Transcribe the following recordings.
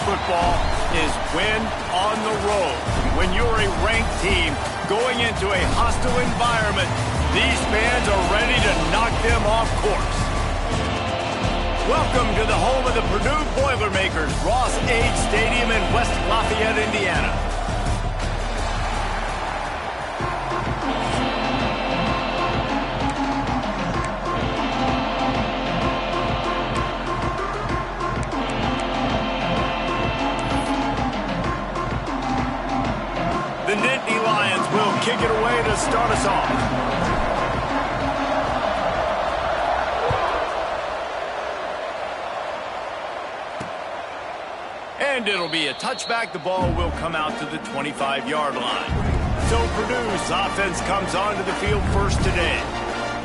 football is win on the road. When you're a ranked team going into a hostile environment, these fans are ready to knock them off course. Welcome to the home of the Purdue Boilermakers, Ross-Ade Stadium in West Lafayette, Indiana. The Nittany Lions will kick it away to start us off. And it'll be a touchback. The ball will come out to the 25-yard line. So Purdue's offense comes onto the field first today.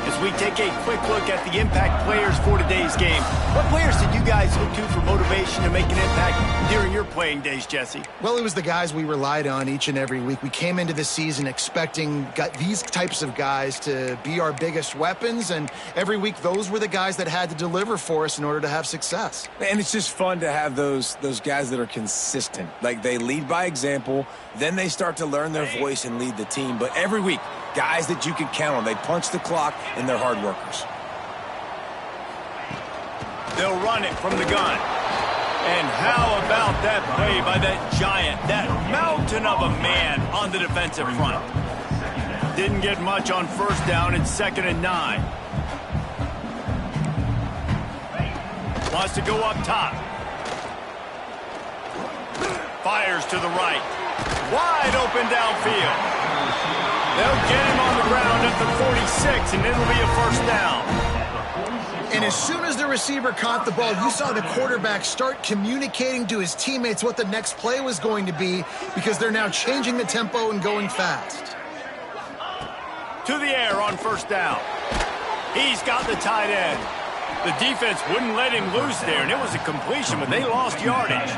As we take a quick look at the impact players for today's game, what players did you guys look to for motivation to make an impact during your playing days, Jesse? Well, it was the guys we relied on each and every week. We came into the season expecting these types of guys to be our biggest weapons, and every week those were the guys that had to deliver for us in order to have success. And it's just fun to have those guys that are consistent. Like, they lead by example, then they start to learn their voice and lead the team. But every week, guys that you can count on. They punch the clock, and they're hard workers. They'll run it from the gun. And how about that play by that giant, that mountain of a man on the defensive front? Didn't get much on first down. It's 2nd and 9. Wants to go up top. Fires to the right. Wide open downfield. They'll get him on the ground at the 46, and it'll be a first down. And as soon as the receiver caught the ball, you saw the quarterback start communicating to his teammates what the next play was going to be, because they're now changing the tempo and going fast. To the air on first down. He's got the tight end. The defense wouldn't let him loose there, and it was a completion, but they lost yardage.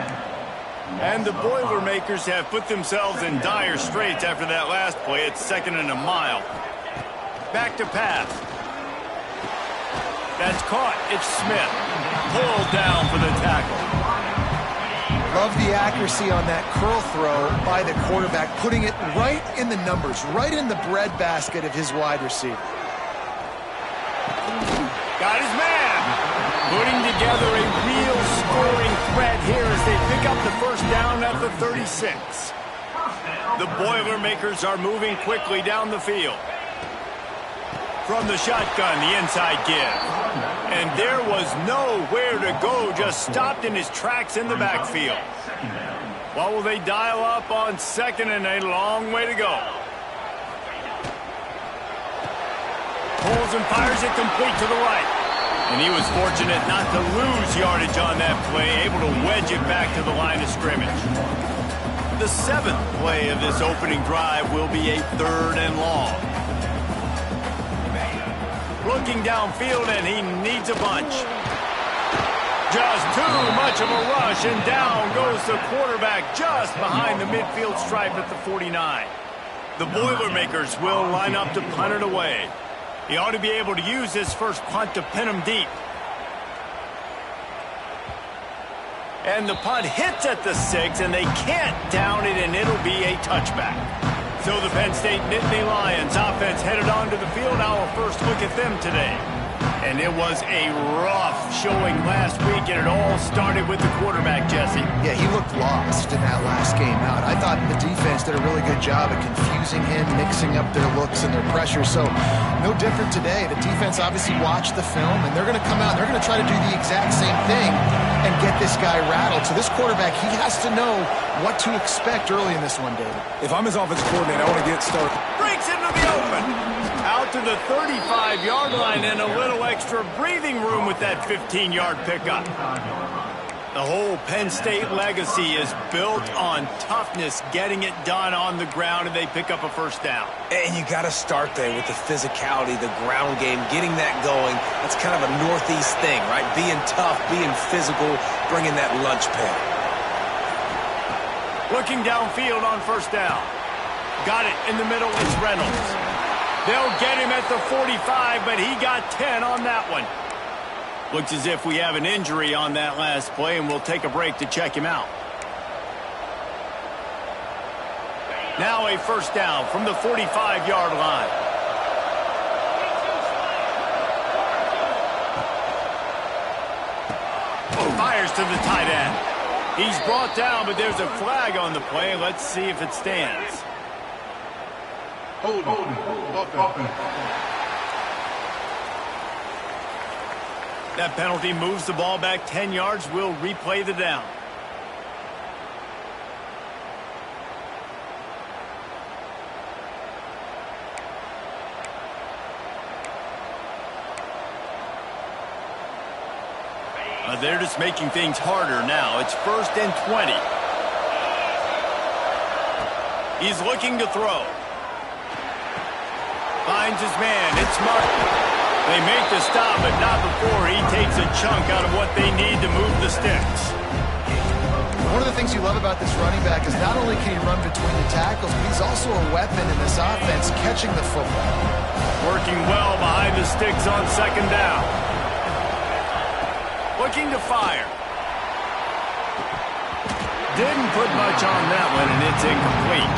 And the Boilermakers have put themselves in dire straits after that last play. It's 2nd and a mile. Back to pass. That's caught. It's Smith. Pulled down for the tackle. Love the accuracy on that curl throw by the quarterback, putting it right in the numbers, right in the breadbasket of his wide receiver. Got his man. Putting together a real scoring threat here as they pick up the first down at the 36. The Boilermakers are moving quickly down the field. From the shotgun, the inside give. And there was nowhere to go, just stopped in his tracks in the backfield. What will they dial up on 2nd and a long way to go? Pulls and fires it complete to the right. And he was fortunate not to lose yardage on that play, able to wedge it back to the line of scrimmage. The 7th play of this opening drive will be a 3rd and long. Looking downfield, and he needs a bunch. Just too much of a rush, and down goes the quarterback just behind the midfield stripe at the 49. The Boilermakers will line up to punt it away. He ought to be able to use his first punt to pin him deep. And the punt hits at the 6, and they can't down it, and it'll be a touchback. So the Penn State Nittany Lions offense headed onto the field. Our first look at them today. And it was a rough showing last week, and it all started with the quarterback, Jesse. Yeah, he looked lost in that last game out. I thought the defense did a really good job of confusing him, mixing up their looks and their pressure. So no different today. The defense obviously watched the film, and they're going to come out. They're going to try to do the exact same thing and get this guy rattled. So this quarterback, he has to know what to expect early in this one, David. If I'm his offensive coordinator, I want to get started. Breaks into the open. Out to the 35-yard line, and a little extra breathing room with that 15-yard pickup. The whole Penn State legacy is built on toughness, getting it done on the ground, and they pick up a first down. And you got to start there with the physicality, the ground game, getting that going. That's kind of a Northeast thing, right? Being tough, being physical, bringing that lunch pail. Looking downfield on first down. Got it in the middle. It's Reynolds. They'll get him at the 45, but he got 10 on that one. Looks as if we have an injury on that last play, and we'll take a break to check him out. Now a first down from the 45-yard line. Fires to the tight end. He's brought down, but there's a flag on the play. Let's see if it stands. Hold on. That penalty moves the ball back 10 yards. We'll replay the down. They're just making things harder now. It's 1st and 20. He's looking to throw. Finds his man. It's Martin. They make the stop, but not before he takes a chunk out of what they need to move the sticks. One of the things you love about this running back is not only can he run between the tackles, but he's also a weapon in this offense, catching the football. Working well behind the sticks on 2nd down. Looking to fire. Didn't put much on that one, and it's incomplete.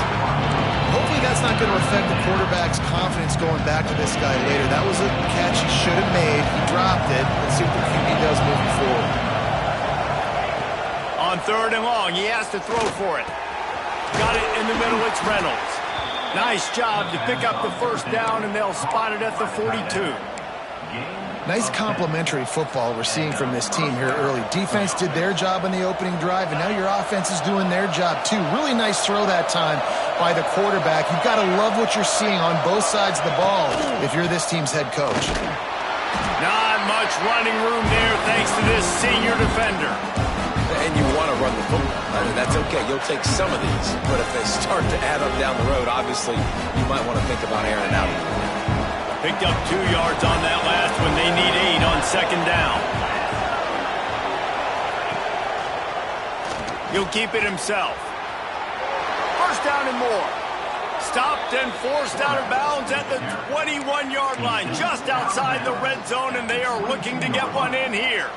Hopefully that's not going to affect the quarterback's confidence going back to this guy later. That was a catch he should have made. He dropped it. Let's see what the QB does moving forward. On 3rd and long, he has to throw for it. Got it in the middle. It's Reynolds. Nice job to pick up the first down, and they'll spot it at the 42. Nice complimentary football we're seeing from this team here early. Defense did their job in the opening drive, and now your offense is doing their job too. Really nice throw that time by the quarterback. You've got to love what you're seeing on both sides of the ball if you're this team's head coach. Not much running room there thanks to this senior defender. And you want to run the football. I mean, that's okay. You'll take some of these. But if they start to add up down the road, obviously, you might want to think about airing it out. Picked up 2 yards on that last one. They need 8 on 2nd down. He'll keep it himself. First down and more. Stopped and forced out of bounds at the 21-yard line, just outside the red zone, and they are looking to get one in here.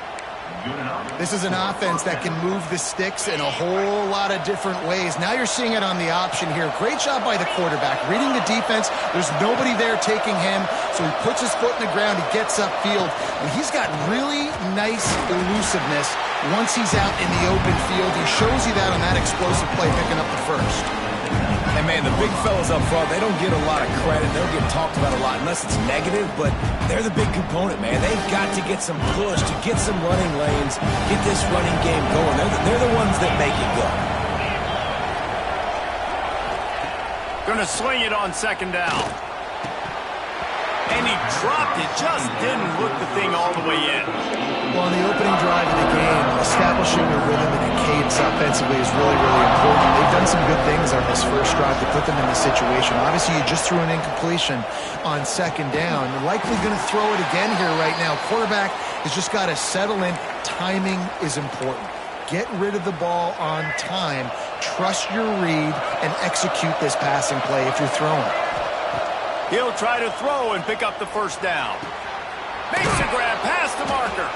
This is an offense that can move the sticks in a whole lot of different ways. Now you're seeing it on the option here. Great job by the quarterback. Reading the defense, there's nobody there taking him, so he puts his foot in the ground, he gets upfield, and he's got really nice elusiveness once he's out in the open field. He shows you that on that explosive play, picking up the first. And, man, the big fellas up front, they don't get a lot of credit. They don't get talked about a lot unless it's negative, but they're the big component, man. They've got to get some push, to get some running lanes, get this running game going. They're the ones that make it go. Going to swing it on 2nd down. And he dropped it, just didn't look the thing all the way in. Well, on the opening drive of the game, establishing a rhythm and a cadence offensively is really, really important. They've done some good things on this first drive to put them in this situation. Obviously, you just threw an incompletion on 2nd down. You're likely going to throw it again here right now. Quarterback has just got to settle in. Timing is important. Get rid of the ball on time. Trust your read and execute this passing play if you're throwing. He'll try to throw and pick up the first down. Makes a grab past the marker.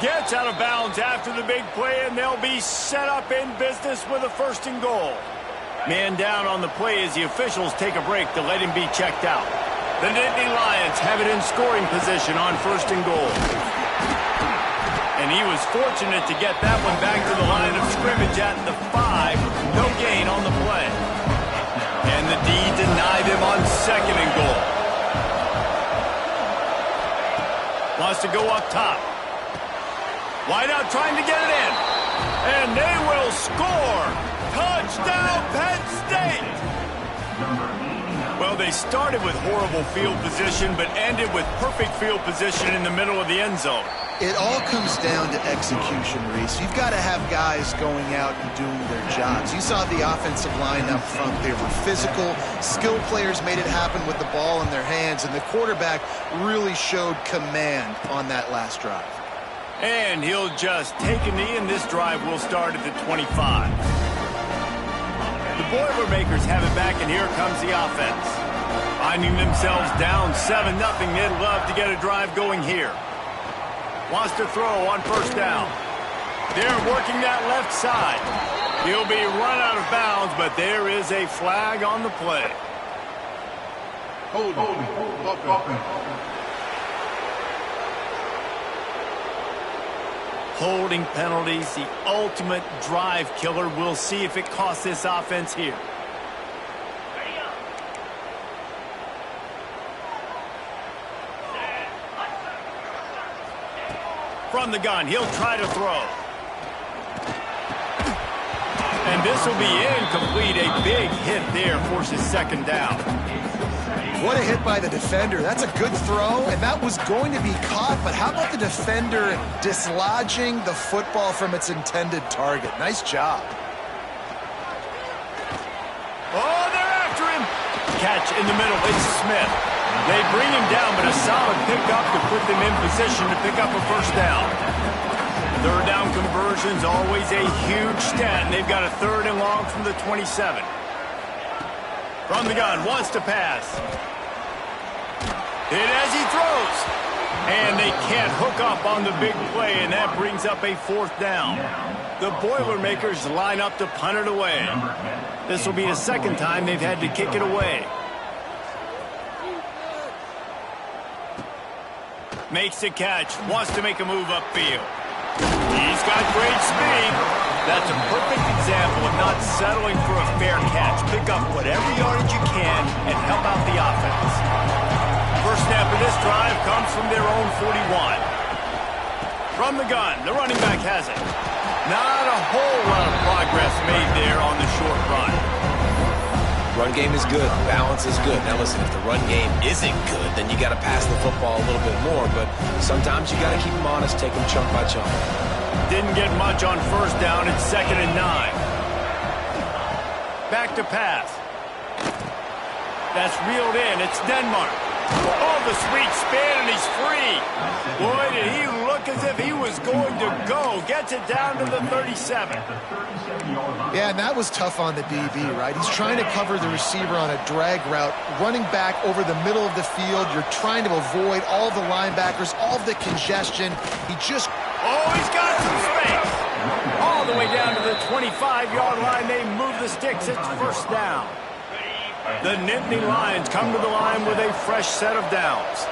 Gets out of bounds after the big play, and they'll be set up in business with a 1st and goal. Man down on the play as the officials take a break to let him be checked out. The Nittany Lions have it in scoring position on 1st and goal. And he was fortunate to get that one back to the line of scrimmage at the 5. No gain on the play. And the D denied him on 2nd and goal. Wants to go up top. Wide out trying to get it in. And they will score. Touchdown, Penn State. Well, they started with horrible field position, but ended with perfect field position in the middle of the end zone. It all comes down to execution, Reese. You've got to have guys going out and doing their jobs. You saw the offensive line up front. They were physical. Skilled players made it happen with the ball in their hands, and the quarterback really showed command on that last drive. And he'll just take a knee, and this drive will start at the 25. The Boilermakers have it back, and here comes the offense. Finding themselves down 7-0, they'd love to get a drive going here. Wants to throw on 1st down. They're working that left side. He'll be run out of bounds, but there is a flag on the play. Holding penalties, the ultimate drive killer. We'll see if it costs this offense here. From the gun, he'll try to throw. And this will be incomplete. A big hit there forces second down. What a hit by the defender. That's a good throw, and that was going to be caught, but how about the defender dislodging the football from its intended target? Nice job. Oh, they're after him. Catch in the middle. It's Smith. They bring him down, but a solid pickup to put them in position to pick up a first down. Third down conversion's always a huge stat, and they've got a 3rd and long from the 27. From the gun, wants to pass. Hit as he throws. And they can't hook up on the big play, and that brings up a 4th down. The Boilermakers line up to punt it away. This will be the 2nd time they've had to kick it away. Makes the catch, wants to make a move upfield. He's got great speed. That's a perfect example of not settling for a fair catch. Pick up whatever yardage you can and help out the offense. First snap of this drive comes from their own 41. From the gun, the running back has it. Not a whole lot of progress made there on the short run. Run game is good. Balance is good. Now listen, if the run game isn't good, then you got to pass the football a little bit more. But sometimes you got to keep them honest, take them chunk by chunk. Didn't get much on first down. It's 2nd and 9. Back to pass. That's reeled in. It's Denmark. Oh, the sweet spin, and he's free. Boy, did he look as if he was going to go. Gets it down to the 37. Yeah, and that was tough on the DB, right? He's trying to cover the receiver on a drag route, running back over the middle of the field. You're trying to avoid all the linebackers, all the congestion. He just... Oh, he's got some space. All the way down to the 25-yard line. They move the sticks. It's first down. The Nittany Lions come to the line with a fresh set of downs.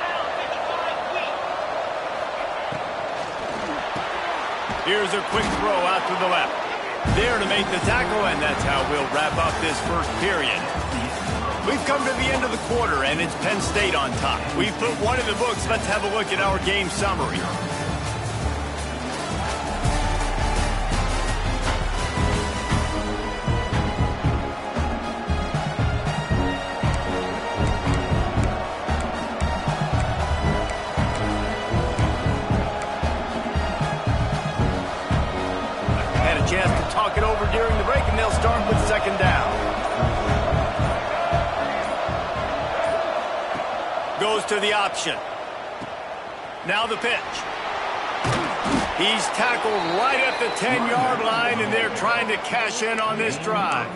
Here's a quick throw out to the left. There to make the tackle, and that's how we'll wrap up this first period. We've come to the end of the quarter, and it's Penn State on top. We've put one in the books. Let's have a look at our game summary. During the break, and they'll start with 2nd down. Goes to the option. Now the pitch. He's tackled right at the 10-yard line, and they're trying to cash in on this drive.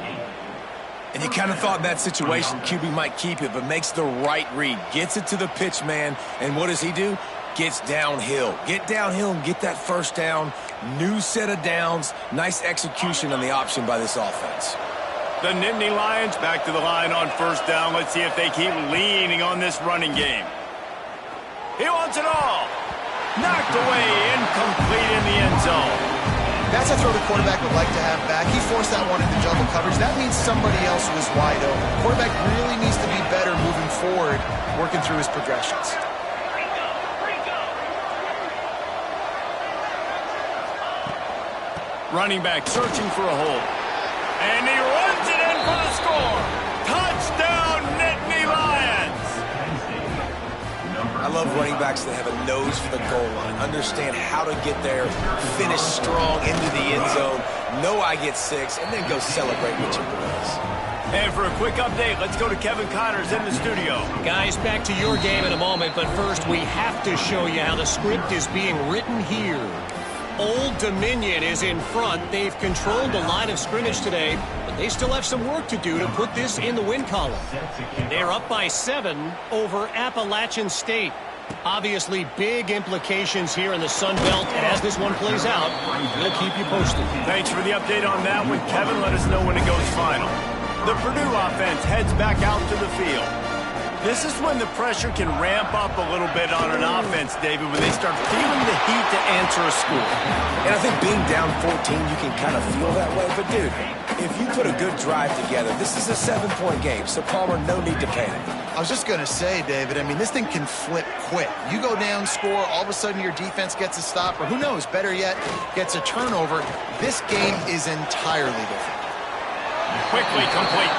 And you kind of thought in that situation QB might keep it, but makes the right read. Gets it to the pitch man, and what does he do? Gets downhill. Get downhill and get that first down. New set of downs. Nice execution on the option by this offense. The Nittany Lions back to the line on first down. Let's see if they keep leaning on this running game. He wants it all. Knocked away, incomplete in the end zone. That's a throw the quarterback would like to have back. He forced that one into double coverage. That means somebody else was wide open. Quarterback really needs to be better moving forward, working through his progressions. Running back searching for a hole. And he runs it in for the score. Touchdown, Nittany Lions. I love running backs that have a nose for the goal line. Understand how to get there, finish strong into the end zone, know I get 6, and then go celebrate with your boys. And for a quick update, let's go to Kevin Connors in the studio. Guys, back to your game in a moment, but first we have to show you how the script is being written here. Old Dominion is in front. They've controlled the line of scrimmage today, but they still have some work to do to put this in the win column. They're up by 7 over Appalachian State. Obviously, big implications here in the Sun Belt, and as this one plays out, we'll keep you posted. Thanks for the update on that one, Kevin. Let us know when it goes final. The Purdue offense heads back out to the field. This is when the pressure can ramp up a little bit on an offense, David, when they start feeling the heat to answer a score. And I think being down 14, you can kind of feel that way. But, dude, if you put a good drive together, this is a 7-point game, so Palmer, no need to panic. I was just going to say, David, I mean, this thing can flip quick. You go down, score, all of a sudden your defense gets a stop, or who knows, better yet, gets a turnover. This game is entirely different. Quickly complete.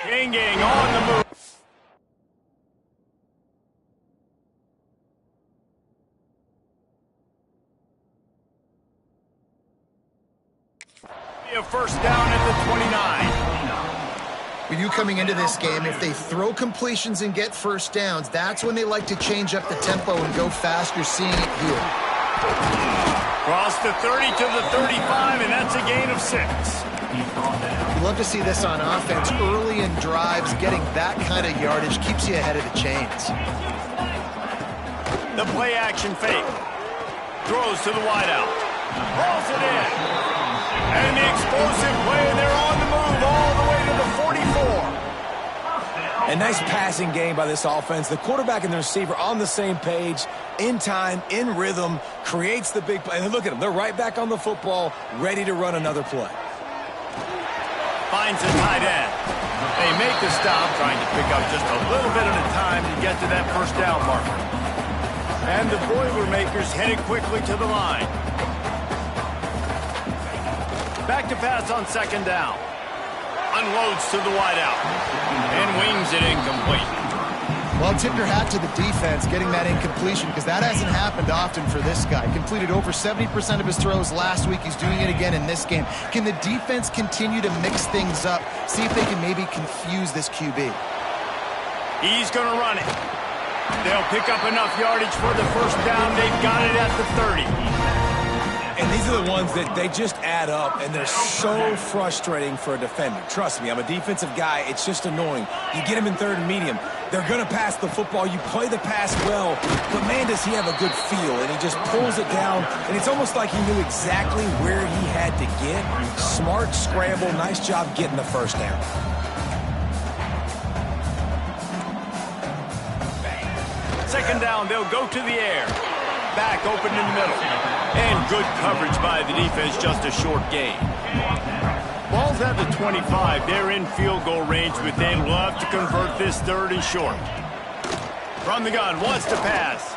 Gang on the move. A first down at the 29. With you coming into this game, if they throw completions and get first downs, that's when they like to change up the tempo and go fast. You're seeing it here. Cross the 30 to the 35, and that's a gain of 6. You love to see this on offense early in drives. Getting that kind of yardage keeps you ahead of the chains. The play action fake. Throws to the wideout. Rolls it in. And the explosive play, and they're on the move all the way to the 44. A nice passing game by this offense. The quarterback and the receiver on the same page, in time, in rhythm, creates the big play. And look at them. They're right back on the football, ready to run another play. Finds a tight end. They make the stop, trying to pick up just a little bit at a time to get to that first down marker. And the Boilermakers headed quickly to the line. Back to pass on second down. Unloads to the wideout. And wings it incomplete. Well, tip your hat to the defense getting that incompletion, because that hasn't happened often for this guy. Completed over 70% of his throws last week. He's doing it again in this game. Can the defense continue to mix things up? See if they can maybe confuse this QB. He's going to run it. They'll pick up enough yardage for the first down. They've got it at the 30. And these are the ones that they just add up, and they're so frustrating for a defender. Trust me, I'm a defensive guy. It's just annoying. You get him in third and medium. They're going to pass the football. You play the pass well, but, man, does he have a good feel. And he just pulls it down, and it's almost like he knew exactly where he had to get. Smart scramble. Nice job getting the first down. Second down, they'll go to the air. Back open in the middle. And good coverage by the defense, just a short gain. Ball's at the 25. They're in field goal range, but they'd love to convert this third and short. From the gun, wants to pass.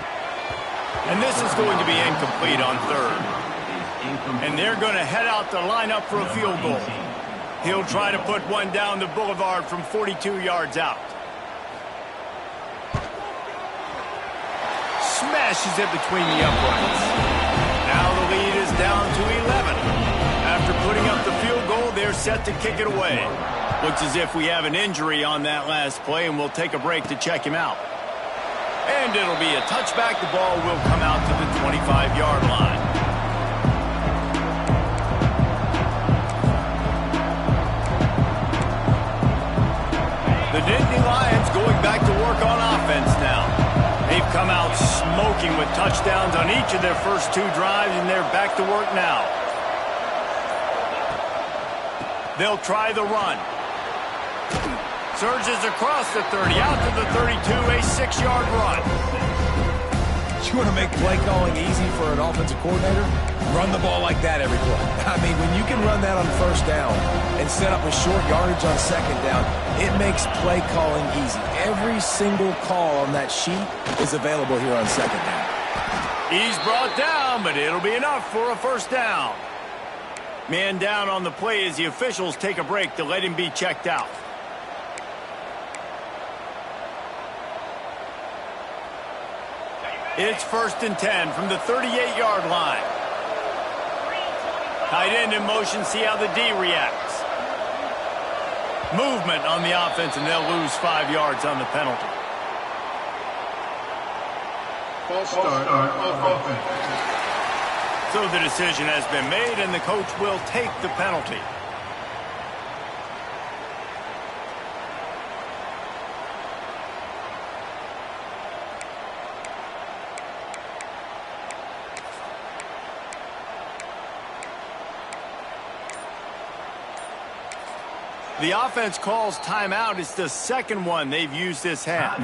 And this is going to be incomplete on third. And they're going to head out the lineup for a field goal. He'll try to put one down the boulevard from 42 yards out. Smashes it between the uprights. Now the lead is down to 11. After putting up the field goal, they're set to kick it away. Looks as if we have an injury on that last play, and we'll take a break to check him out. And it'll be a touchback. The ball will come out to the 25-yard line. The Nittany Lions going back to work on offense now. They've come out smoking with touchdowns on each of their first 2 drives, and they're back to work now. They'll try the run. Surges across the 30, out to the 32, a 6-yard run. You want to make play calling easy for an offensive coordinator? Run the ball like that every play. I mean, when you can run that on first down and set up a short yardage on second down, it makes play calling easy. Every single call on that sheet is available here on second down. He's brought down, but it'll be enough for a first down. Man down on the play as the officials take a break to let him be checked out. It's 1st and 10 from the 38-yard line. Tight end in motion, see how the D reacts. Movement on the offense, and they'll lose 5 yards on the penalty. False start of offense. So the decision has been made, and the coach will take the penalty. The offense calls timeout. It's the second one they've used this half.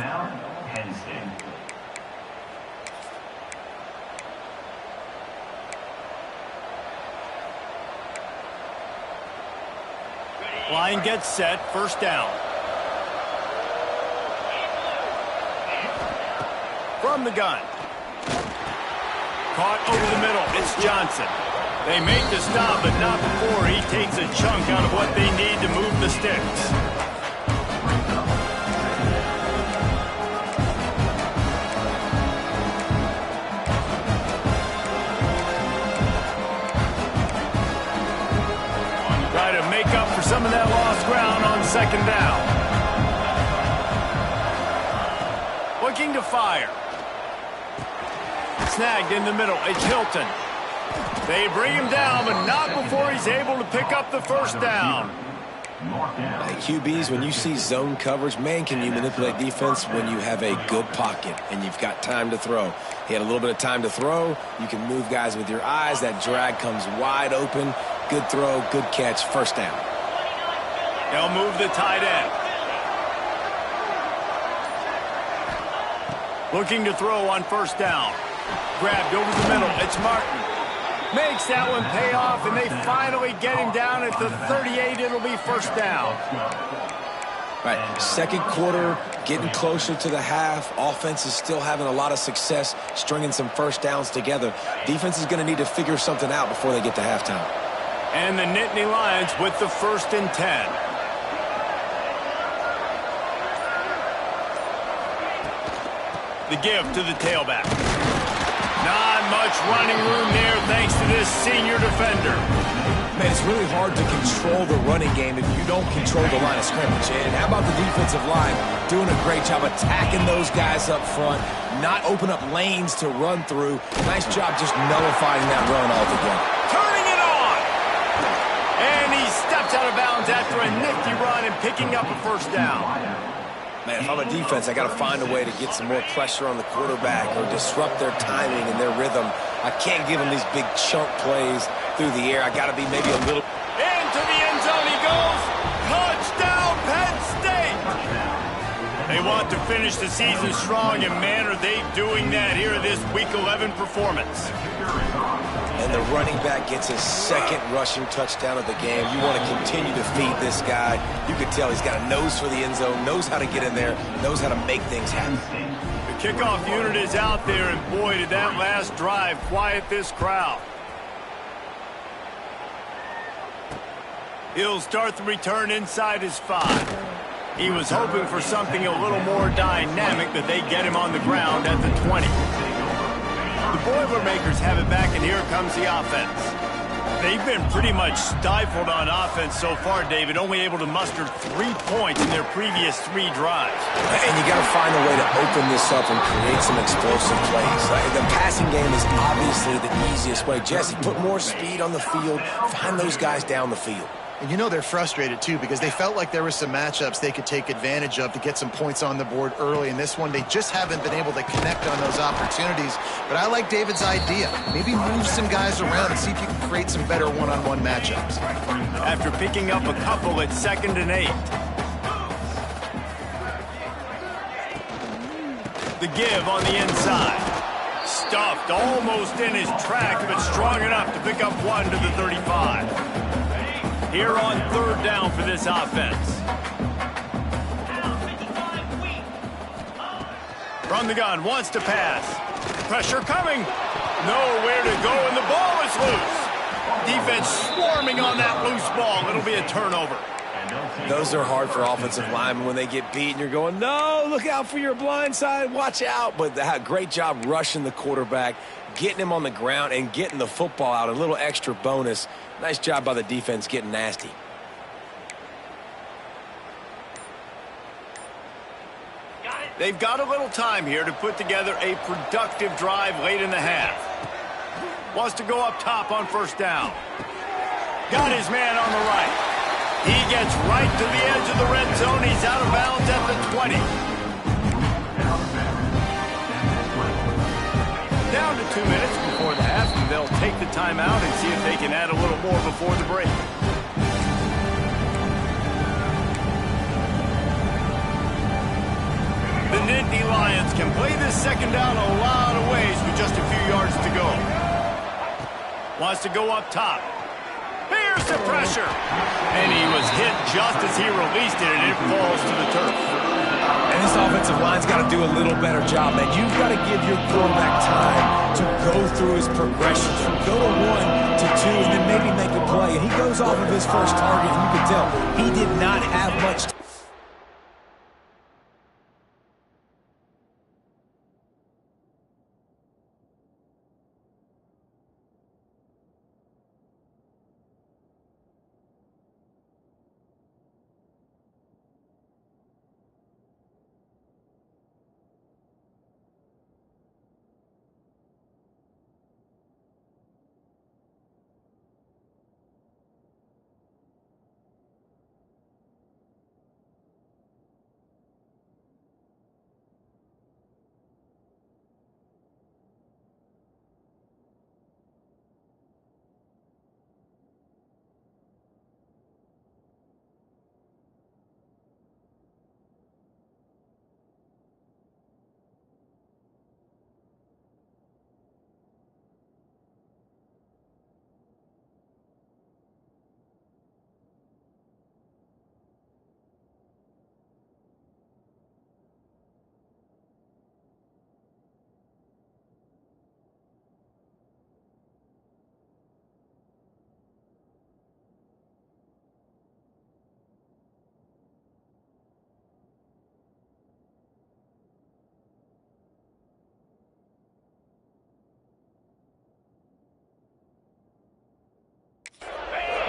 Line gets set, first down. From the gun. Caught over the middle. It's Johnson. They make the stop, but not before he takes a chunk out of what they need to move the sticks. Try to make up for some of that lost ground on second down. Looking to fire. Snagged in the middle. It's Hilton. They bring him down, but not before he's able to pick up the first down. QBs, when you see zone coverage, man, can you manipulate defense when you have a good pocket and you've got time to throw. He had a little bit of time to throw. You can move guys with your eyes. That drag comes wide open. Good throw, good catch, first down. They'll move the tight end. Looking to throw on first down. Grabbed over the middle. It's Martin. Makes that one pay off, and they finally get him down at the 38. It'll be first down. Right, second quarter, getting closer to the half. Offense is still having a lot of success stringing some first downs together. Defense is going to need to figure something out before they get to halftime. And the Nittany Lions with the 1st and 10. The give to the tailback. Not much running room there thanks to this senior defender. Man, it's really hard to control the running game if you don't control the line of scrimmage. And how about the defensive line doing a great job attacking those guys up front, not open up lanes to run through. Nice job just nullifying that run altogether. Turning it on! And he steps out of bounds after a nifty run and picking up a first down. Man, if I'm a defense, I got to find a way to get some more pressure on the quarterback or disrupt their timing and their rhythm. I can't give them these big chunk plays through the air. I got to be maybe a little... Into the end zone he goes. Touchdown, Penn State! They want to finish the season strong, and man, are they doing that here in this Week 11 performance. And the running back gets his second rushing touchdown of the game. You want to continue to feed this guy. You can tell he's got a nose for the end zone, knows how to get in there, knows how to make things happen. The kickoff unit is out there, and boy, did that last drive quiet this crowd. He'll start the return inside his 5. He was hoping for something a little more dynamic, but they get him on the ground at the 20. The Boilermakers have it back, and here comes the offense. They've been pretty much stifled on offense so far, David, only able to muster 3 points in their previous 3 drives. And you got to find a way to open this up and create some explosive plays. The passing game is obviously the easiest way. Jesse, put more speed on the field, find those guys down the field. And you know they're frustrated, too, because they felt like there were some matchups they could take advantage of to get some points on the board early. In this one, they just haven't been able to connect on those opportunities. But I like David's idea. Maybe move some guys around and see if you can create some better one-on-one matchups. After picking up a couple at 2nd and 8. The give on the inside. Stuffed almost in his tracks, but strong enough to pick up 1 to the 35. Here on 3rd down for this offense. From the gun, wants to pass. Pressure coming. Nowhere to go, and the ball is loose. Defense swarming on that loose ball. It'll be a turnover. Those are hard for offensive linemen when they get beat and you're going, no, look out for your blind side, watch out. But great job rushing the quarterback, getting him on the ground and getting the football out, a little extra bonus. Nice job by the defense getting nasty. They've got a little time here to put together a productive drive late in the half. Wants to go up top on 1st down. Got his man on the right. He gets right to the edge of the red zone. He's out of bounds at the 20. Down to 2 minutes before the half, and they'll take the timeout and see if they can add a little more before the break. The Nittany Lions can play this 2nd down a lot of ways with just a few yards to go. Wants to go up top. Here's the pressure. And he was hit just as he released it, and it falls to the turf. And this offensive line's got to do a little better job, man. You've got to give your quarterback time to go through his progressions from go to 1 to 2 and then maybe make a play. And he goes off of his first target, and you can tell he did not have much time.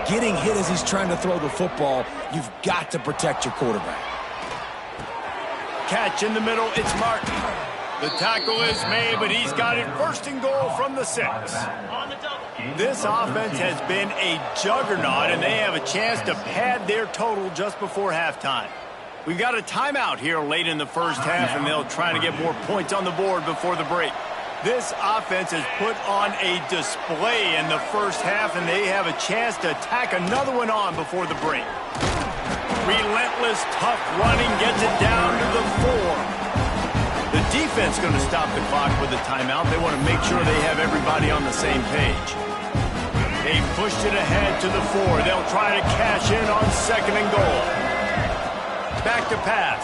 Getting hit as he's trying to throw the football, you've got to protect your quarterback. Catch in the middle, it's Martin. The tackle is made, but he's got it 1st and goal from the 6. This offense has been a juggernaut, and they have a chance to pad their total just before halftime. We've got a timeout here late in the first half, and they'll try to get more points on the board before the break. This offense has put on a display in the first half, and they have a chance to tack another one on before the break. Relentless, tough running gets it down to the 4. The defense going to stop the clock with a timeout. They want to make sure they have everybody on the same page. They pushed it ahead to the 4. They'll try to cash in on 2nd and goal. Back to pass.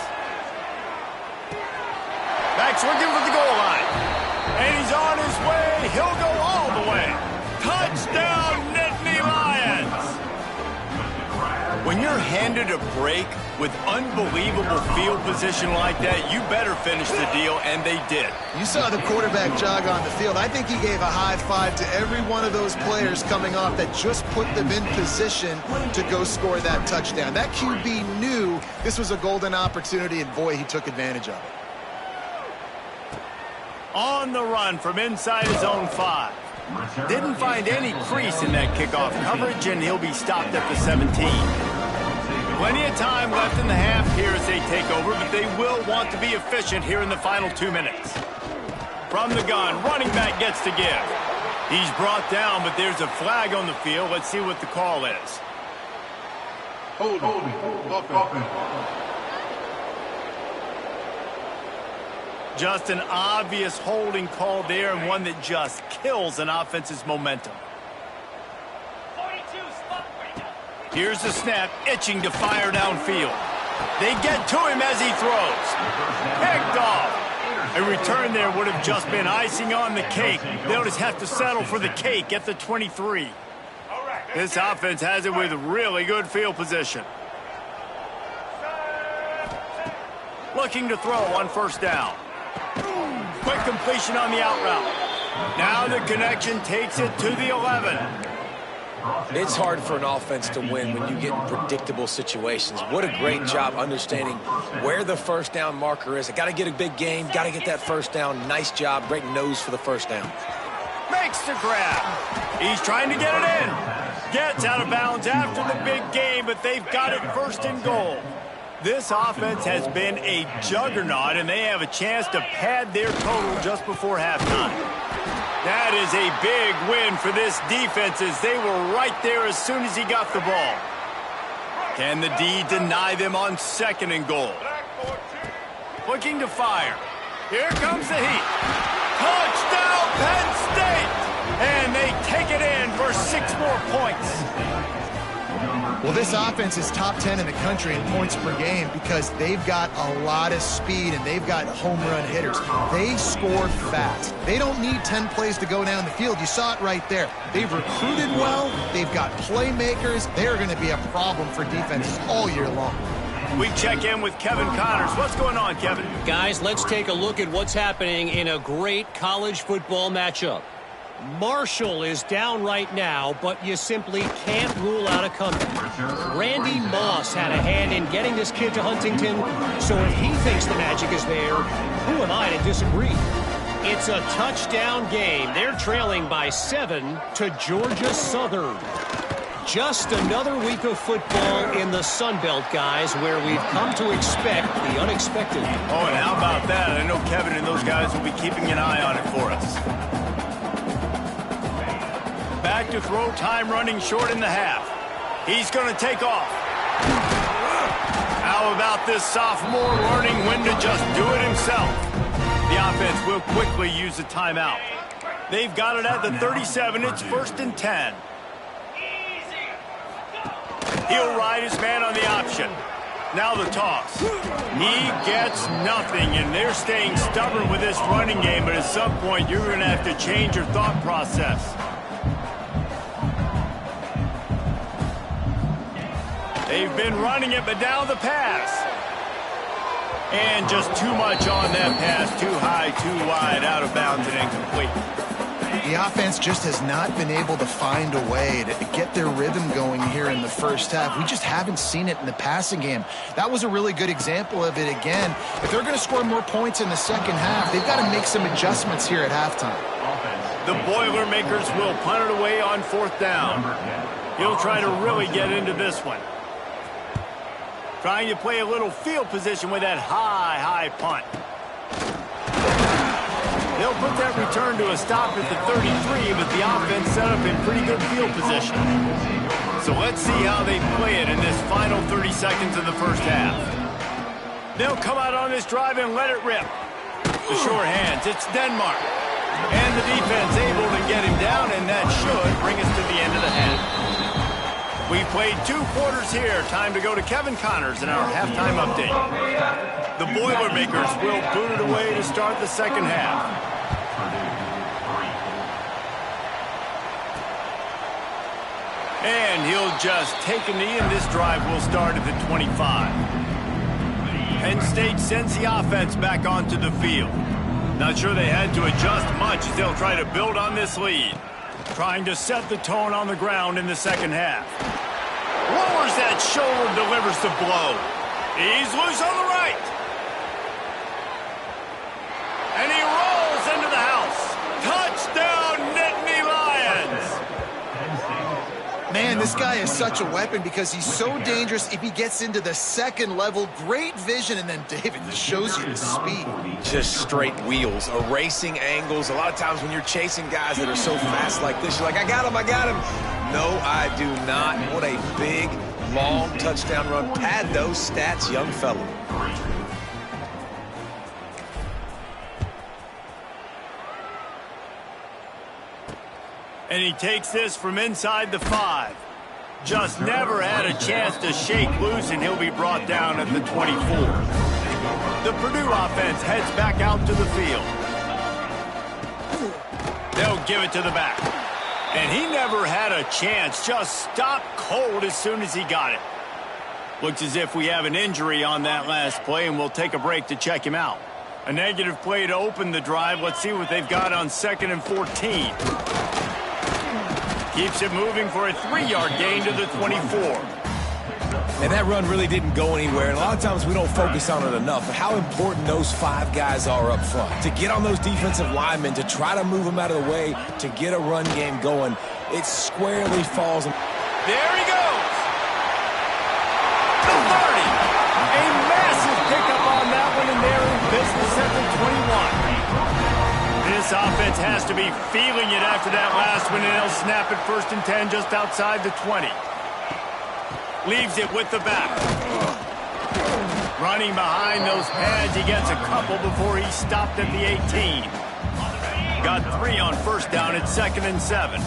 Back's looking for the goal line. And he's on his way. He'll go all the way. Touchdown, Nittany Lions. When you're handed a break, With unbelievable field position like that, you better finish the deal, and they did. You saw the quarterback jog on the field. I think he gave a high five to every one of those players coming off that just put them in position to go score that touchdown. That QB knew this was a golden opportunity, and boy, he took advantage of it. On the run from inside his own 5. Didn't find any crease in that kickoff coverage, and he'll be stopped at the 17. Plenty of time left in the half here as they take over, but they will want to be efficient here in the final 2 minutes. From the gun, running back gets to give. He's brought down, but there's a flag on the field. Let's see what the call is. Holding. Just an obvious holding call there, and one that just kills an offense's momentum. Here's the snap, itching to fire downfield. They get to him as he throws. Picked off. A return there would have just been icing on the cake. They'll just have to settle for the cake at the 23. This offense has it with really good field position. Looking to throw on first down. Quick completion on the out route. Now the connection takes it to the 11. It's hard for an offense to win when you get in predictable situations. What a great job understanding where the first down marker is. I got to get a big gain, got to get that first down. Nice job, great nose for the first down. Makes the grab. He's trying to get it in. Gets out of bounds after the big gain, but they've got it first and goal. This offense has been a juggernaut, and they have a chance to pad their total just before halftime. That is a big win for this defense as they were right there as soon as he got the ball. Can the D deny them on second and goal? Looking to fire. Here comes the heat. Touchdown, Penn State! And they take it in for 6 more points. Well, this offense is top 10 in the country in points per game because they've got a lot of speed and they've got home run hitters. They score fast. They don't need 10 plays to go down the field. You saw it right there. They've recruited well. They've got playmakers. They're going to be a problem for defenses all year long. We check in with Kevin Connors. What's going on, Kevin? Guys, let's take a look at what's happening in a great college football matchup. Marshall is down right now, but you simply can't rule out a comeback. Randy Moss had a hand in getting this kid to Huntington, so if he thinks the magic is there, who am I to disagree? It's a touchdown game. They're trailing by 7 to Georgia Southern. Just another week of football in the Sun Belt, guys, where we've come to expect the unexpected. Oh, and how about that? I know Kevin and those guys will be keeping an eye on it for us. Back to throw, time running short in the half. He's going to take off. How about this sophomore learning when to just do it himself? The offense will quickly use a timeout. They've got it at the 37. It's 1st and 10. He'll ride his man on the option. Now the toss. He gets nothing, and they're staying stubborn with this running game, but at some point you're going to have to change your thought process. They've been running it, but now the pass. And just too much on that pass. Too high, too wide, out of bounds, and incomplete. The offense just has not been able to find a way to get their rhythm going here in the first half. We just haven't seen it in the passing game. That was a really good example of it again. If they're going to score more points in the second half, they've got to make some adjustments here at halftime. The Boilermakers will punt it away on 4th down. He'll try to really get into this one. Trying to play a little field position with that high punt. They'll put that return to a stop at the 33, but the offense set up in pretty good field position. So let's see how they play it in this final 30 seconds of the first half. They'll come out on this drive and let it rip. The sure hands, it's Denmark. And the defense able to get him down, and that should bring us to the end of the half. We played 2 quarters here. Time to go to Kevin Connors in our halftime update. The Boilermakers will boot it away to start the second half. And he'll just take a knee, and this drive will start at the 25. Penn State sends the offense back onto the field. Not sure they had to adjust much as they'll try to build on this lead. Trying to set the tone on the ground in the second half. Lowers that shoulder, delivers the blow. He's loose on the right. And he rolls into the house. Touchdown, Nittany Lions! Man, this guy is such a weapon because he's so dangerous if he gets into the second level. Great vision, and then David shows you the speed. Just straight wheels, erasing angles. A lot of times when you're chasing guys that are so fast like this, you're like, I got him, I got him. No, I do not. What a big, long touchdown run. Pad those stats, young fella. And he takes this from inside the 5. Just never had a chance to shake loose, and he'll be brought down at the 24. The Purdue offense heads back out to the field. They'll give it to the back. And he never had a chance. Just stopped cold as soon as he got it. Looks as if we have an injury on that last play, and we'll take a break to check him out. A negative play to open the drive. Let's see what they've got on 2nd and 14. Keeps it moving for a 3-yard gain to the 24. And that run really didn't go anywhere, and a lot of times we don't focus on it enough, but how important those 5 guys are up front. To get on those defensive linemen, to try to move them out of the way, to get a run game going, it squarely falls. There he goes! The 30! A massive pickup on that one, and they're in business at the 21. This offense has to be feeling it after that last one, and they'll snap it 1st and 10 just outside the 20. Leaves it with the back. Running behind those pads, he gets a couple before he stopped at the 18. Got 3 on 1st down at 2nd and 7.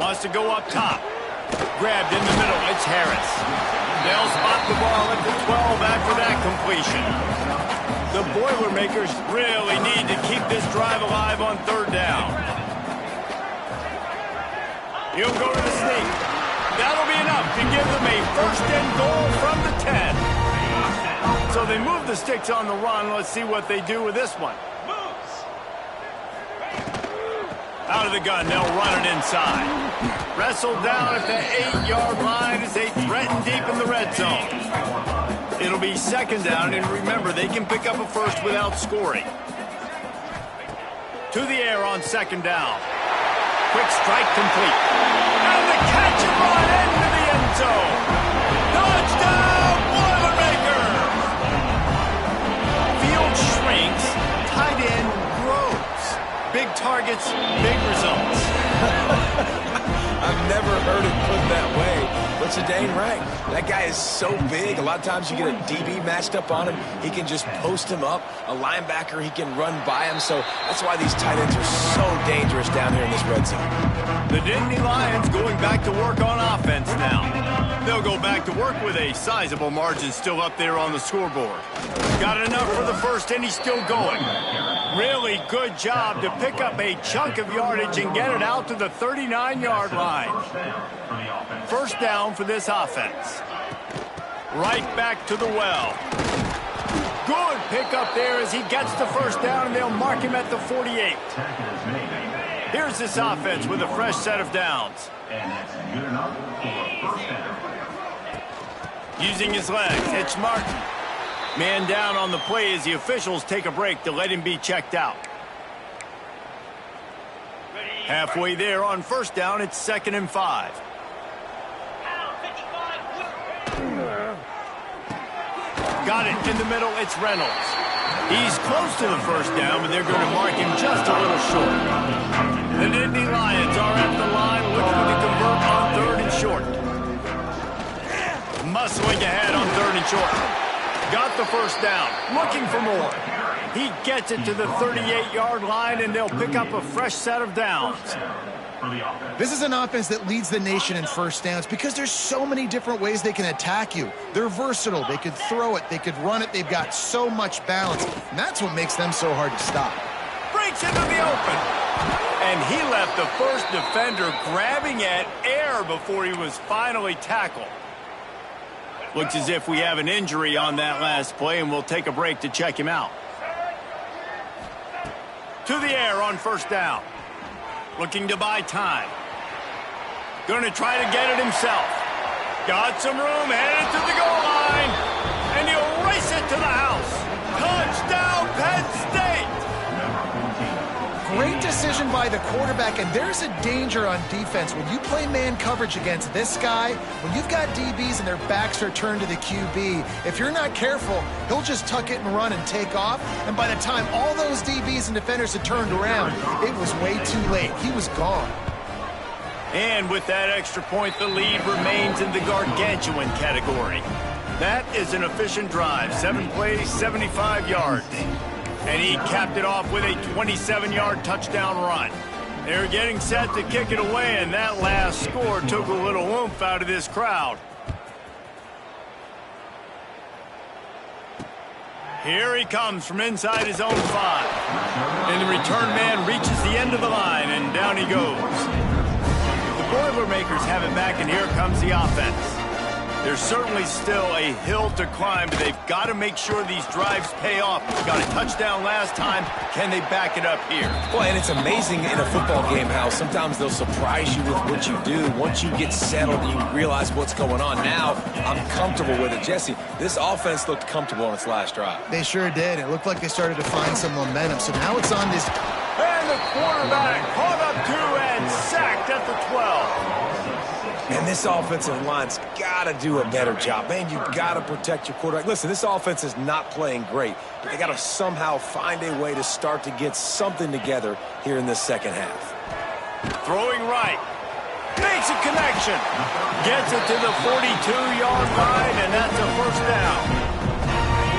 Wants to go up top. Grabbed in the middle, it's Harris. They'll spot the ball at the 12 after that completion. The Boilermakers really need to keep this drive alive on 3rd down. He'll go to the sneak. That'll be enough to give them a 1st and goal from the 10. So they move the sticks on the run. Let's see what they do with this one. Out of the gun, they'll run it inside. Wrestled down at the 8-yard line as they threaten deep in the red zone. It'll be 2nd down, and remember, they can pick up a 1st without scoring. To the air on 2nd down. Quick strike complete. And the catch and run into the end zone. Touchdown, Boilermakers! Field shrinks, tight end grows. Big targets, big results. I've never heard it put that way, but you're dang right. That guy is so big. A lot of times you get a DB matched up on him. He can just post him up. A linebacker, he can run by him. So that's why these tight ends are so dangerous down here in this red zone. The Nittany Lions going back to work on offense now. They'll go back to work with a sizable margin still up there on the scoreboard. Got enough for the 1st, and he's still going. Really good job to pick up a chunk of yardage and get it out to the 39-yard line. 1st down for this offense. Right back to the well. Good pickup there as he gets the 1st down, and they'll mark him at the 48. Here's this offense with a fresh set of downs. Using his legs, it's Martin. Man down on the play as the officials take a break to let him be checked out. Halfway there on 1st down, it's 2nd and 5. Got it in the middle, it's Reynolds. He's close to the 1st down, but they're going to mark him just a little short. The Nittany Lions are at the line looking to convert on 3rd and short. Muscling ahead on 3rd and short. Got the 1st down, looking for more. He gets it to the 38-yard line, and they'll pick up a fresh set of downs. This is an offense that leads the nation in 1st downs because there's so many different ways they can attack you. They're versatile. They could throw it. They could run it. They've got so much balance, and that's what makes them so hard to stop. Breaks into the open. And he left the 1st defender grabbing at air before he was finally tackled. Looks as if we have an injury on that last play, and we'll take a break to check him out. To the air on first down. Looking to buy time. Going to try to get it himself. Got some room, headed to the goal line. And he'll race it to the house. Touchdown, Penn State! Great decision by the quarterback, and there's a danger on defense. When you play man coverage against this guy, when you've got DBs and their backs are turned to the QB, if you're not careful, he'll just tuck it and run and take off. And by the time all those DBs and defenders had turned around, it was way too late. He was gone. And with that extra point, the lead remains in the gargantuan category. That is an efficient drive. 7 plays, 75 yards. And he capped it off with a 27-yard touchdown run. They're getting set to kick it away, and that last score took a little oomph out of this crowd. Here he comes from inside his own 5. And the return man reaches the end of the line, and down he goes. The Boilermakers have it back, and here comes the offense. There's certainly still a hill to climb, but they've got to make sure these drives pay off. Got a touchdown last time. Can they back it up here? Well, and it's amazing in a football game how sometimes they'll surprise you with what you do. Once you get settled and you realize what's going on. Now, I'm comfortable with it. Jesse, this offense looked comfortable on its last drive. They sure did. It looked like they started to find some momentum. So now it's on this. And the quarterback caught up to and sacked at the 12. And this offensive line's got to do a better job. Man, you've got to protect your quarterback. Listen, this offense is not playing great, but they got to somehow find a way to start to get something together here in this second half. Throwing right. Makes a connection. Gets it to the 42-yard line, and that's a first down.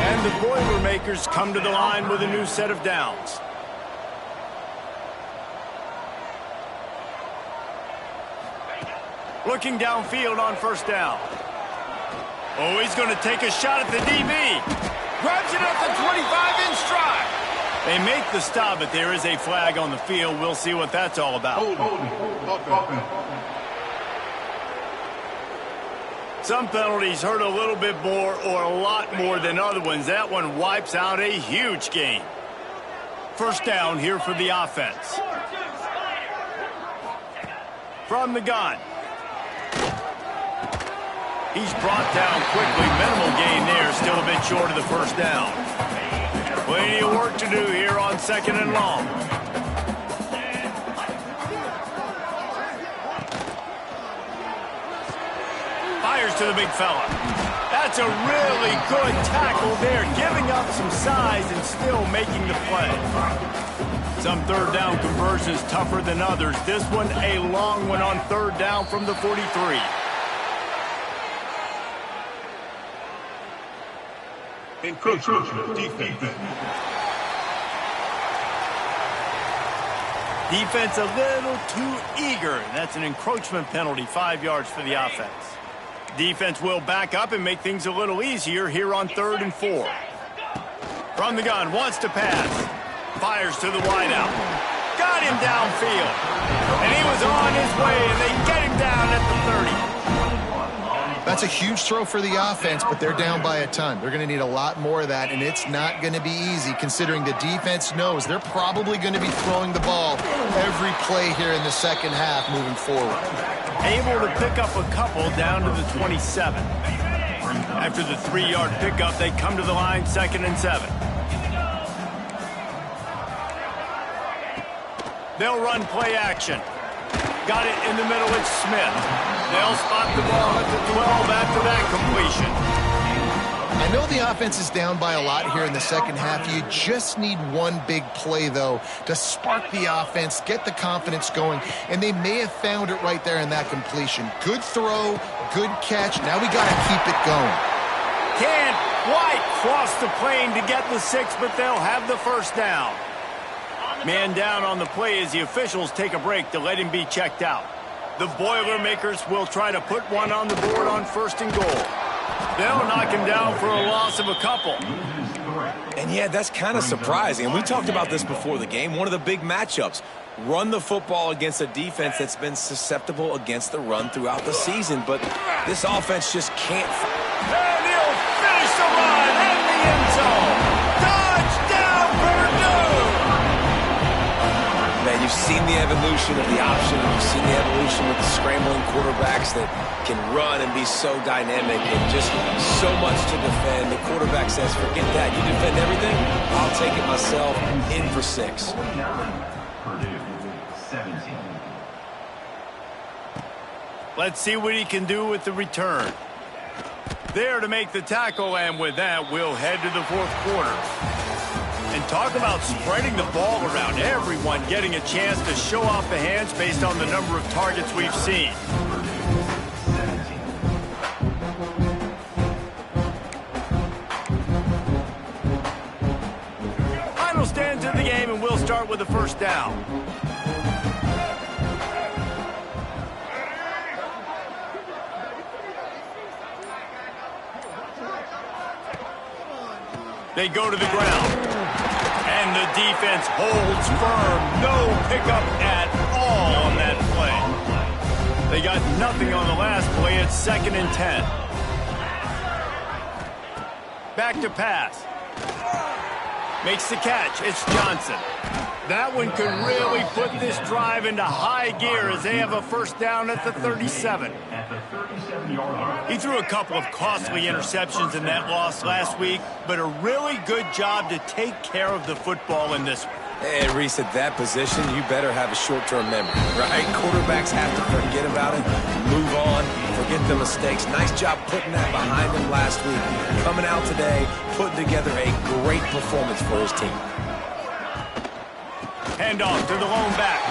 And the Boilermakers come to the line with a new set of downs. Looking downfield on first down. Oh, he's going to take a shot at the DB. Grabs it at the 25 in stride. They make the stop, but there is a flag on the field. We'll see what that's all about. Some penalties hurt a little bit more or a lot more than other ones. That one wipes out a huge game. First down here for the offense. From the gun. He's brought down quickly. Minimal gain there. Still a bit short of the first down. Plenty of work to do here on second and long. Fires to the big fella. That's a really good tackle there. Giving up some size and still making the play. Some third down conversions tougher than others. This one a long one on third down from the 43. Encroachment defense. Defense a little too eager. That's an encroachment penalty, 5 yards for the offense. Defense will back up and make things a little easier here on 3rd and 4. From the gun, wants to pass. Fires to the wideout. Got him downfield. And he was on his way, and they get him down at the 30. That's a huge throw for the offense, but they're down by a ton. They're going to need a lot more of that, and it's not going to be easy considering the defense knows they're probably going to be throwing the ball every play here in the second half moving forward. Able to pick up a couple down to the 27. After the 3-yard pickup, they come to the line 2nd and 7. They'll run play action. Got it in the middle, it's Smith. They'll spot the ball at the 12 after that completion. I know the offense is down by a lot here in the second half. You just need one big play, though, to spark the offense, get the confidence going, and they may have found it right there in that completion. Good throw, good catch. Now we got to keep it going. Can't quite cross the plane to get the 6, but they'll have the first down. Man down on the play as the officials take a break to let him be checked out. The Boilermakers will try to put one on the board on 1st and goal. They'll knock him down for a loss of a couple. And yeah, that's kind of surprising. And we talked about this before the game. One of the big matchups. Run the football against a defense that's been susceptible against the run throughout the season. But this offense just can't And he'll finish the run in the end zone. Touchdown, Purdue! Man, you've seen the evolution of the option. You've seen the evolution with the scrambling quarterbacks that can run and be so dynamic and just so much to defend. The quarterback says, forget that. You defend everything, I'll take it myself. In for 6. Purdue, 17. Let's see what he can do with the return. There to make the tackle, and with that, we'll head to the fourth quarter. And talk about spreading the ball around. Everyone getting a chance to show off the hands based on the number of targets we've seen. Final stands of the game, and we'll start with the first down. They go to the ground. And the defense holds firm. No pickup at all on that play. They got nothing on the last play. It's 2nd and 10. Back to pass. Makes the catch. It's Johnson. That one could really put this drive into high gear as they have a first down at the 37. He threw a couple of costly interceptions in that loss last week, but a really good job to take care of the football in this one. And Reese, at that position, you better have a short-term memory, right? Quarterbacks have to forget about it, move on, forget the mistakes. Nice job putting that behind him last week. Coming out today, putting together a great performance for his team. Handoff to the lone back.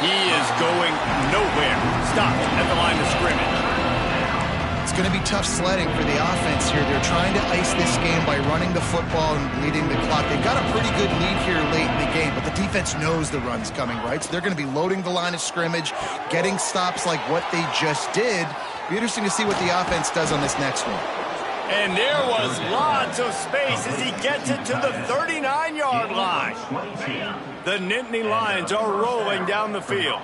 He is going nowhere. Stopped at the line of scrimmage. It's going to be tough sledding for the offense here. They're trying to ice this game by running the football and bleeding the clock. They've got a pretty good lead here late in the game, but the defense knows the run's coming, right? So they're going to be loading the line of scrimmage, getting stops like what they just did. Be interesting to see what the offense does on this next one. And there was lots of space as he gets it to the 39-yard line. The Nittany Lions are rolling down the field.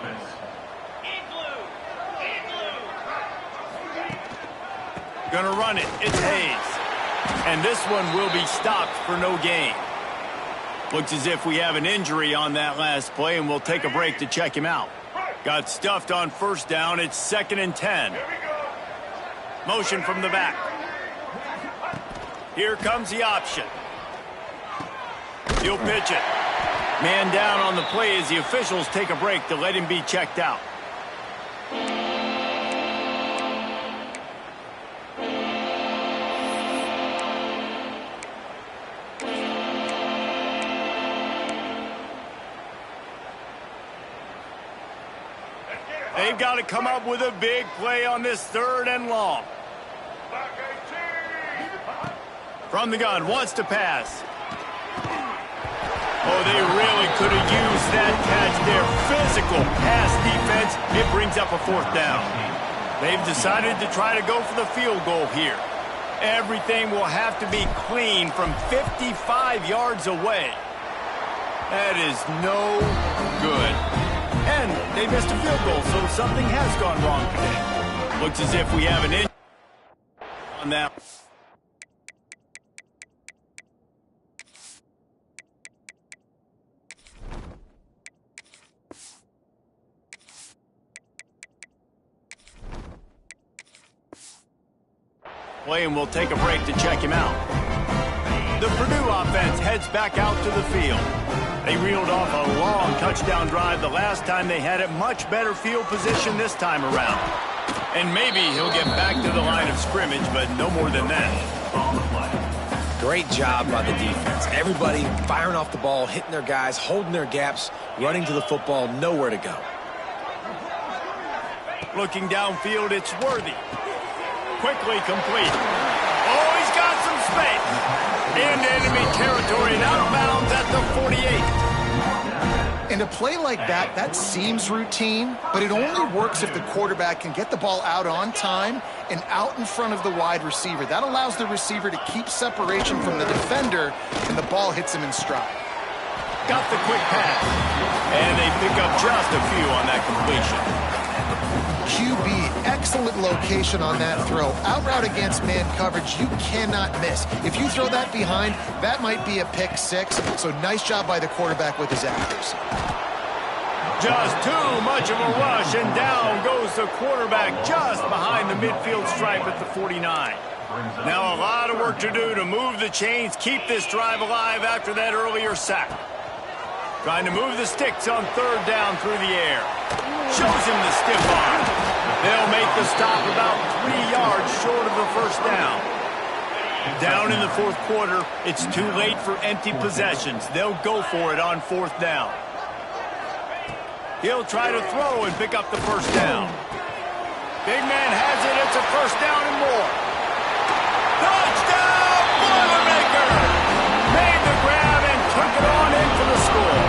Gonna run it. It's Hayes. And this one will be stopped for no gain. Looks as if we have an injury on that last play, and we'll take a break to check him out. Got stuffed on first down. It's 2nd and 10. Motion from the back. Here comes the option. He'll pitch it. Man down on the play as the officials take a break to let him be checked out. They've got to come up with a big play on this 3rd and long. From the gun, wants to pass. Oh, they really could have used that catch there. Physical pass defense. It brings up a 4th down. They've decided to try to go for the field goal here. Everything will have to be clean from 55 yards away. That is no good. And they missed a field goal, so something has gone wrong today. Looks as if we have an injury on that. And we'll take a break to check him out. The Purdue offense heads back out to the field. They reeled off a long touchdown drive the last time they had it. Much better field position this time around. And maybe he'll get back to the line of scrimmage, but no more than that. Great job by the defense. Everybody firing off the ball, hitting their guys, holding their gaps, running to the football, nowhere to go. Looking downfield, it's Worthy. Quickly complete. Oh, he's got some space. In enemy territory and out of bounds at the 48. And a play like that, that seems routine, but it only works if the quarterback can get the ball out on time and out in front of the wide receiver. That allows the receiver to keep separation from the defender, and the ball hits him in stride. Got the quick pass. And they pick up just a few on that completion. QB, excellent location on that throw. Out route against man coverage, you cannot miss. If you throw that behind, that might be a pick six. So nice job by the quarterback with his accuracy. Just too much of a rush, and down goes the quarterback just behind the midfield stripe at the 49. Now a lot of work to do to move the chains, keep this drive alive after that earlier sack. Trying to move the sticks on third down through the air. Shows him the stiff arm. They'll make the stop about 3 yards short of the first down. Down in the fourth quarter, it's too late for empty possessions. They'll go for it on fourth down. He'll try to throw and pick up the first down. Big man has it. It's a first down and more. Touchdown, Boilermaker! Made the grab and took it on in for the score.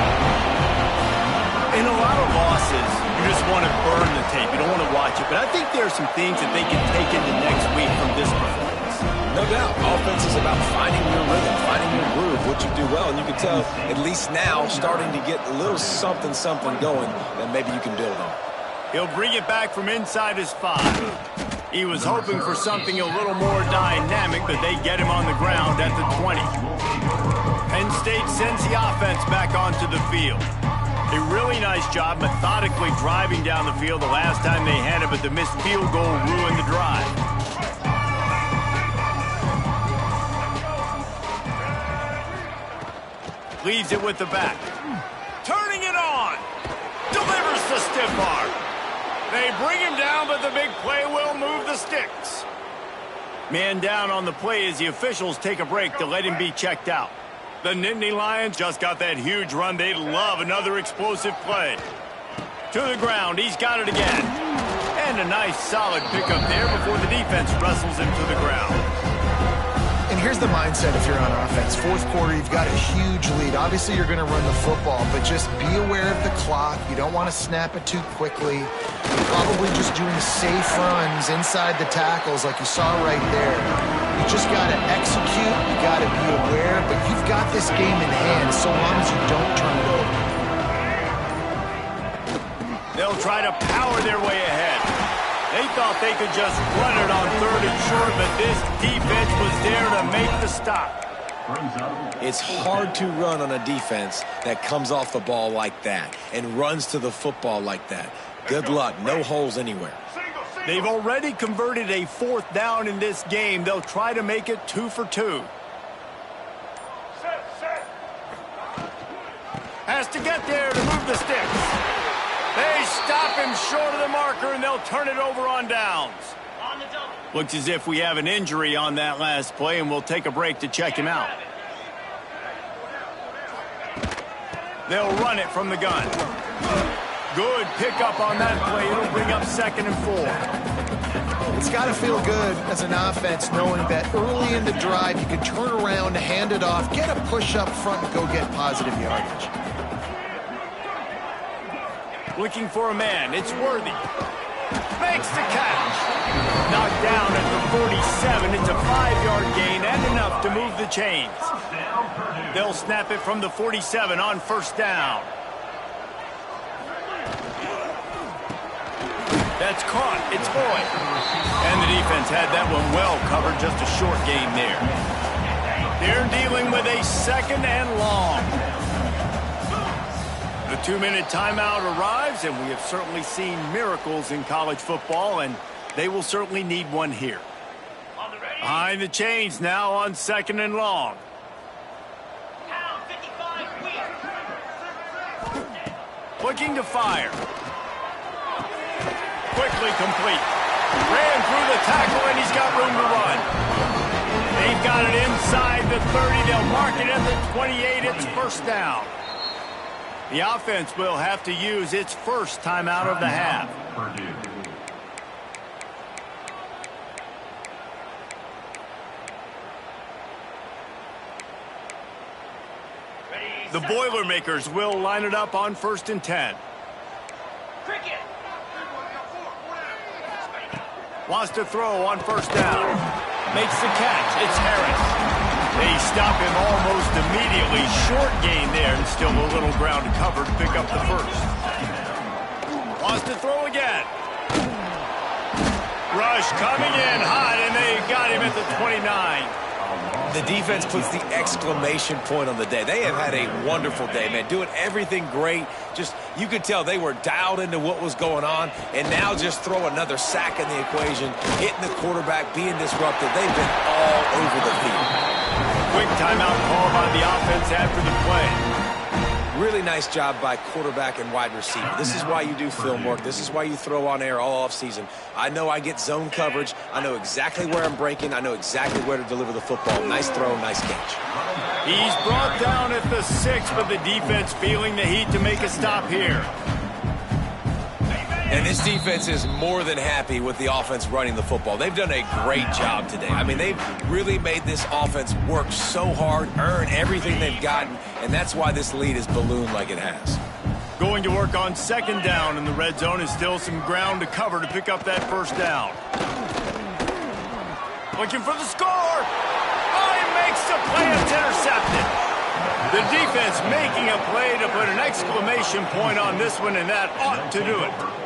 In a lot of losses, you just want to burn the tape. You don't want to watch it. But I think there are some things that they can take into next week from this performance. No doubt. Offense is about finding your rhythm, finding your groove, what you do well. And you can tell, at least now, starting to get a little something going that maybe you can build on. He'll bring it back from inside his 5. He was hoping for something a little more dynamic, but they get him on the ground at the 20. Penn State sends the offense back onto the field. A really nice job methodically driving down the field the last time they had it, but the missed field goal ruined the drive. Leaves it with the back. Turning it on. Delivers the stiff arm. They bring him down, but the big play will move the sticks. Man down on the play as the officials take a break to let him be checked out. The Nittany Lions just got that huge run. They'd love another explosive play. To the ground. He's got it again. And a nice solid pickup there before the defense wrestles him to the ground. And here's the mindset if you're on offense. Fourth quarter, you've got a huge lead. Obviously, you're going to run the football, but just be aware of the clock. You don't want to snap it too quickly. You're probably just doing safe runs inside the tackles like you saw right there. You just got to execute. You got to be aware, but you've got this game in hand so long as you don't turn it over. They'll try to power their way ahead. They thought they could just run it on third and short, but this defense was there to make the stop. It's hard to run on a defense that comes off the ball like that and runs to the football like that. Good luck. No holes anywhere. They've already converted a fourth down in this game. They'll try to make it 2 for 2. Has to get there to move the sticks. They stop him short of the marker, and they'll turn it over on downs. Looks as if we have an injury on that last play, and we'll take a break to check him out. They'll run it from the gun. Good pickup on that play. It'll bring up 2nd and 4. It's got to feel good as an offense knowing that early in the drive you can turn around, hand it off, get a push up front, and go get positive yardage. Looking for a man. It's Worthy. Makes the catch. Knocked down at the 47. It's a 5-yard gain and enough to move the chains. They'll snap it from the 47 on first down. That's caught. It's Boyd. And the defense had that one well covered. Just a short gain there. They're dealing with a 2nd and long. The 2-minute timeout arrives, and we have certainly seen miracles in college football, and they will certainly need one here. Behind the chains now on 2nd and long. Looking to fire. Quickly complete. Ran through the tackle, and he's got room to run. They've got it inside the 30. They'll mark it at the 28. It's first down. The offense will have to use its first timeout of the half. The Boilermakers will line it up on 1st and 10. Wants to throw on first down. Makes the catch. It's Harris. They stop him almost immediately. Short gain there, and still a little ground to cover to pick up the first. Wants to throw again. rush coming in hot, and they got him at the 29. The defense puts the exclamation point on the day. They have had a wonderful day, man, doing everything great. Just, you could tell they were dialed into what was going on, and now just throw another sack in the equation, hitting the quarterback, being disruptive. They've been all over the field. Quick timeout call by the offense after the play. Really nice job by quarterback and wide receiver. This is why you do film work. This is why you throw on air all offseason. I know I get zone coverage. I know exactly where I'm breaking. I know exactly where to deliver the football. Nice throw, nice catch. He's brought down at the 6, but the defense feeling the heat to make a stop here. And this defense is more than happy with the offense running the football. They've done a great job today. I mean, they've really made this offense work so hard, earn everything they've gotten, and that's why this lead is ballooned like it has. Going to work on second down in the red zone is still some ground to cover to pick up that first down. Looking for the score. Oh, he makes the play. It's intercepted. The defense making a play to put an exclamation point on this one, and that ought to do it.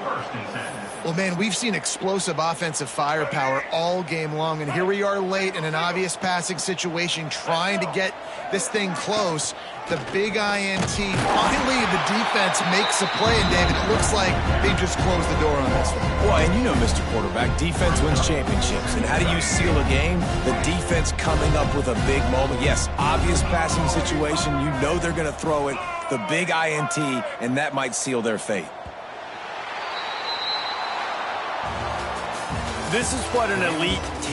Well, man, we've seen explosive offensive firepower all game long, and here we are late in an obvious passing situation trying to get this thing close. The big INT. Finally, the defense makes a play, and David, it looks like they just closed the door on this one. Well, and you know, Mr. Quarterback, defense wins championships. And how do you seal a game? The defense coming up with a big moment. Yes, obvious passing situation. You know they're going to throw it. The big INT, and that might seal their fate. This is what an elite